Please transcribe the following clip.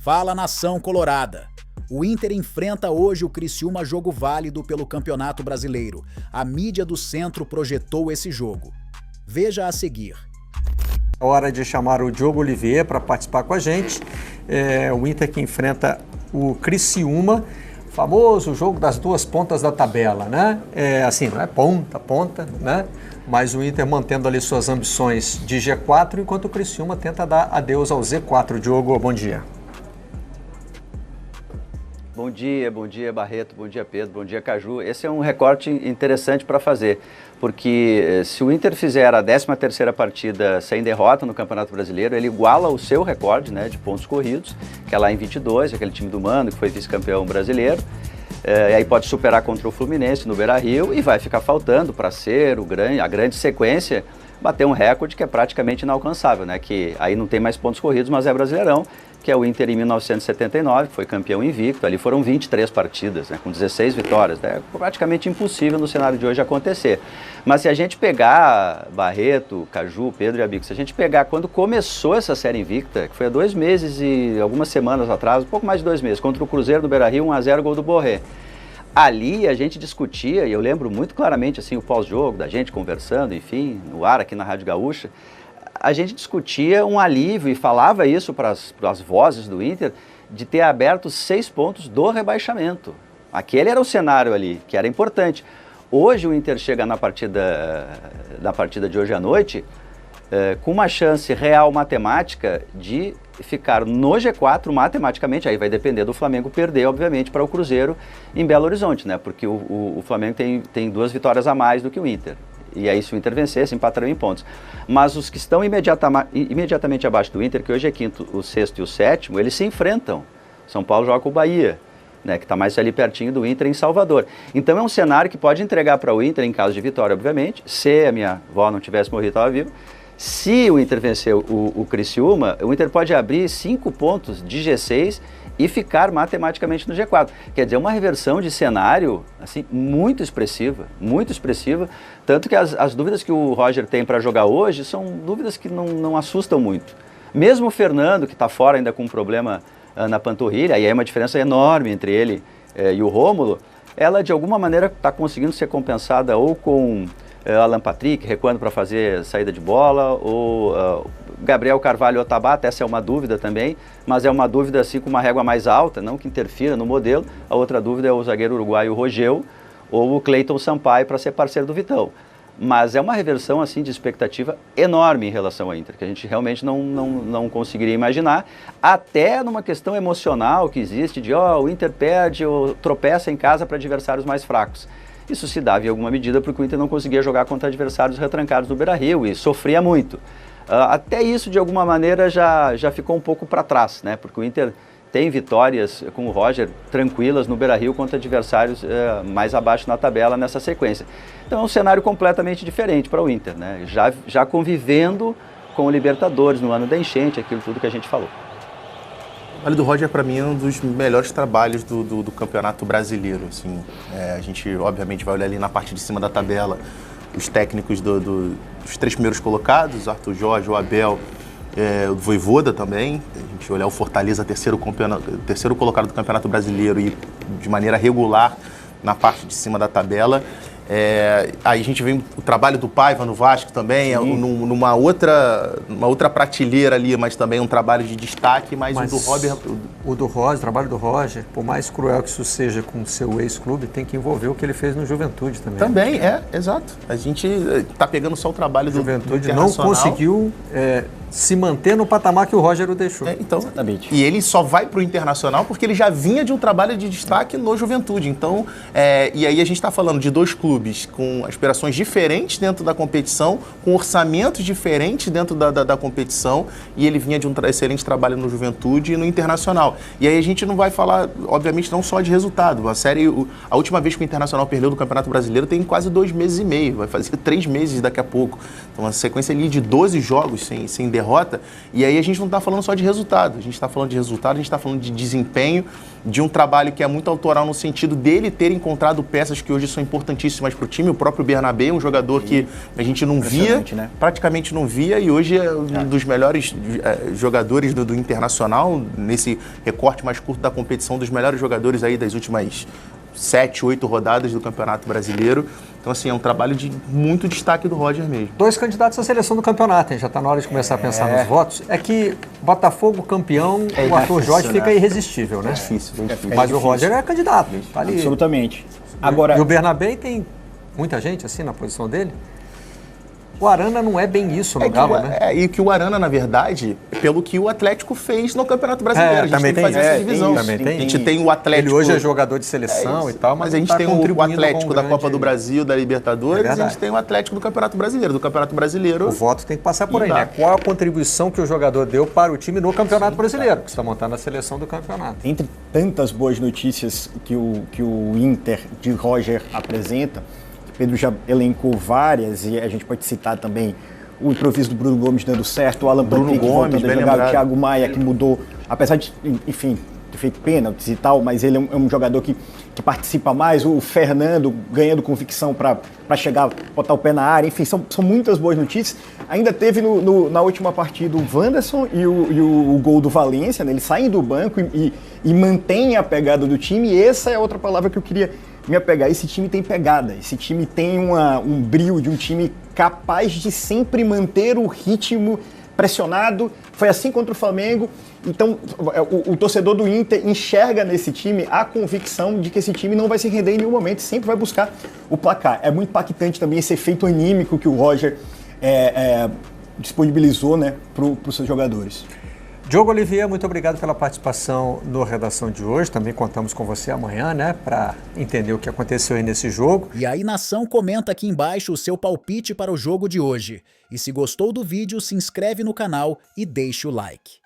Fala, nação colorada! O Inter enfrenta hoje o Criciúma, jogo válido pelo Campeonato Brasileiro. A mídia do Centro projetou esse jogo. Veja a seguir. É hora de chamar o Diogo Olivier para participar com a gente. O Inter que enfrenta o Criciúma, famoso jogo das duas pontas da tabela, né? Assim, não é ponta a ponta, né? Mas o Inter mantendo ali suas ambições de G4, enquanto o Criciúma tenta dar adeus ao Z4. Diogo, bom dia. Bom dia Barreto, bom dia Pedro, bom dia Caju. Esse é um recorte interessante para fazer, porque se o Inter fizer a 13ª partida sem derrota no Campeonato Brasileiro, ele iguala o seu recorde, né, de pontos corridos, que é lá em 22, aquele time do Mano que foi vice-campeão brasileiro. E aí pode superar contra o Fluminense no Beira-Rio e vai ficar faltando para ser a grande sequência, bater um recorde que é praticamente inalcançável, né? Que aí não tem mais pontos corridos, mas é Brasileirão, que é o Inter em 1979, que foi campeão invicto. Ali foram 23 partidas, né, com 16 vitórias. É praticamente impossível no cenário de hoje acontecer. Mas se a gente pegar Barreto, Caju, Pedro e Abico, se a gente pegar quando começou essa série invicta, que foi há 2 meses e algumas semanas atrás, um pouco mais de 2 meses, contra o Cruzeiro no Beira-Rio, 1-0, gol do Borré. Ali a gente discutia, e eu lembro muito claramente assim, o pós-jogo, da gente conversando, enfim, no ar aqui na Rádio Gaúcha, a gente discutia um alívio e falava isso para as vozes do Inter, de ter aberto 6 pontos do rebaixamento. Aquele era o cenário ali, que era importante. Hoje o Inter chega na partida de hoje à noite com uma chance real matemática de ficar no G4 matematicamente. Aí vai depender do Flamengo perder, obviamente, para o Cruzeiro em Belo Horizonte, né? Porque o Flamengo tem 2 vitórias a mais do que o Inter. E aí, se o Inter vencesse, empatariam em pontos. Mas os que estão imediatamente abaixo do Inter, que hoje é quinto, o sexto e o sétimo, eles se enfrentam. São Paulo joga com o Bahia, né, que está mais ali pertinho do Inter, em Salvador. Então é um cenário que pode entregar para o Inter, em caso de vitória, obviamente. Se a minha avó não tivesse morrido, estava viva. Se o Inter vencer o Criciúma, o Inter pode abrir 5 pontos de G6 e ficar matematicamente no G4. Quer dizer, uma reversão de cenário assim, muito expressiva, tanto que as dúvidas que o Roger tem para jogar hoje são dúvidas que não assustam muito. Mesmo o Fernando, que está fora ainda com um problema na panturrilha, e aí é uma diferença enorme entre ele e o Rômulo, ela de alguma maneira está conseguindo ser compensada ou com Alan Patrick recuando para fazer saída de bola, ou Gabriel Carvalho ou Tabata, essa é uma dúvida também, mas é uma dúvida assim com uma régua mais alta, não que interfira no modelo. A outra dúvida é o zagueiro uruguaio Rogel ou o Cleiton Sampaio para ser parceiro do Vitão. Mas é uma reversão assim de expectativa enorme em relação ao Inter, que a gente realmente não conseguiria imaginar, até numa questão emocional que existe de o Inter perde ou tropeça em casa para adversários mais fracos. Isso se dava em alguma medida porque o Inter não conseguia jogar contra adversários retrancados no Beira-Rio e sofria muito. Até isso, de alguma maneira, já ficou um pouco para trás, né? Porque o Inter tem vitórias com o Roger tranquilas no Beira-Rio contra adversários mais abaixo na tabela nessa sequência. Então é um cenário completamente diferente para o Inter, né? Já convivendo com o Libertadores no ano da enchente, aquilo tudo que a gente falou. O trabalho do Roger, para mim, é um dos melhores trabalhos do Campeonato Brasileiro. Assim. A gente, obviamente, vai olhar ali na parte de cima da tabela os técnicos dos 3 primeiros colocados, Arthur Jorge, o Abel, o Vojvoda também. A gente olhar o Fortaleza, terceiro colocado do Campeonato Brasileiro e de maneira regular na parte de cima da tabela. Aí a gente vê o trabalho do Paiva no Vasco também, numa outra prateleira ali, mas também um trabalho de destaque, mas o do Roger... O trabalho do Roger, por mais cruel que isso seja com o seu ex-clube, tem que envolver o que ele fez no Juventude também. Também, exato. A gente está pegando só o trabalho do Juventude não conseguiu se manter no patamar que o Roger o deixou. Então, exatamente. E ele só vai para o Internacional porque ele já vinha de um trabalho de destaque no Juventude. Então, e aí a gente está falando de 2 clubes com aspirações diferentes dentro da competição, com orçamentos diferentes dentro da competição, e ele vinha de um excelente trabalho no Juventude e no Internacional. E aí a gente não vai falar, obviamente, não só de resultado. A última vez que o Internacional perdeu do Campeonato Brasileiro tem quase 2 meses e meio, vai fazer 3 meses daqui a pouco. Então, uma sequência ali de 12 jogos sem derrota, e aí a gente não está falando só de resultado, a gente está falando de resultado, a gente está falando de desempenho, de um trabalho que é muito autoral no sentido dele ter encontrado peças que hoje são importantíssimas mais para o time. O próprio Bernabé, um jogador que a gente não via, né? praticamente não via, e hoje é um dos melhores jogadores do Internacional, nesse recorte mais curto da competição, dos melhores jogadores aí das últimas 7, 8 rodadas do Campeonato Brasileiro. Então, assim, é um trabalho de muito destaque do Roger mesmo. 2 candidatos à seleção do campeonato, hein? Já está na hora de começar a pensar nos votos. É que Botafogo campeão, o Arthur Jorge fica irresistível, né? É difícil. Mas o Roger é candidato, tá ali. Absolutamente. Agora, E o Bernabé tem muita gente assim na posição dele. O Arana não é bem isso no Galo, né? E que o Arana, na verdade, pelo que o Atlético fez no Campeonato Brasileiro. A gente também tem que fazer tem essa isso. divisão. Também tem. A gente tem o Atlético... Ele hoje é jogador de seleção e tal, mas a gente tá tem o contribuindo Atlético com da um Copa grande- do Brasil, da Libertadores, É e a verdade. gente tem o Atlético do Campeonato Brasileiro. Do Campeonato Brasileiro... O voto tem que passar por aí, Dá. né? Qual a contribuição que o jogador deu para o time no Campeonato Brasileiro? Que você está montando a seleção do campeonato. entre tantas boas notícias que o Inter de Roger apresenta, Pedro já elencou várias e a gente pode citar também o improviso do Bruno Gomes dando certo, o Alan Bruno Patrick Gomes, voltando a bem jogar, o lembrado. Thiago Maia que mudou, apesar de, enfim, ter feito pênaltis e tal, mas ele é um jogador que participa mais, o Fernando ganhando convicção para chegar, botar o pé na área, enfim, são muitas boas notícias. Ainda teve na última partida o Wanderson e o gol do Valência, né? Eles saem do banco e mantêm a pegada do time, e essa é outra palavra que eu queria me apegar. Esse time tem pegada, esse time tem um brilho de um time capaz de sempre manter o ritmo pressionado. Foi assim contra o Flamengo. Então, o torcedor do Inter enxerga nesse time a convicção de que esse time não vai se render em nenhum momento, sempre vai buscar o placar. É muito impactante também esse efeito anímico que o Roger disponibilizou, né, para os seus jogadores. Diogo Olivier, muito obrigado pela participação no Redação de hoje. Também contamos com você amanhã, né, para entender o que aconteceu aí nesse jogo. E aí, nação, comenta aqui embaixo o seu palpite para o jogo de hoje. E se gostou do vídeo, se inscreve no canal e deixa o like.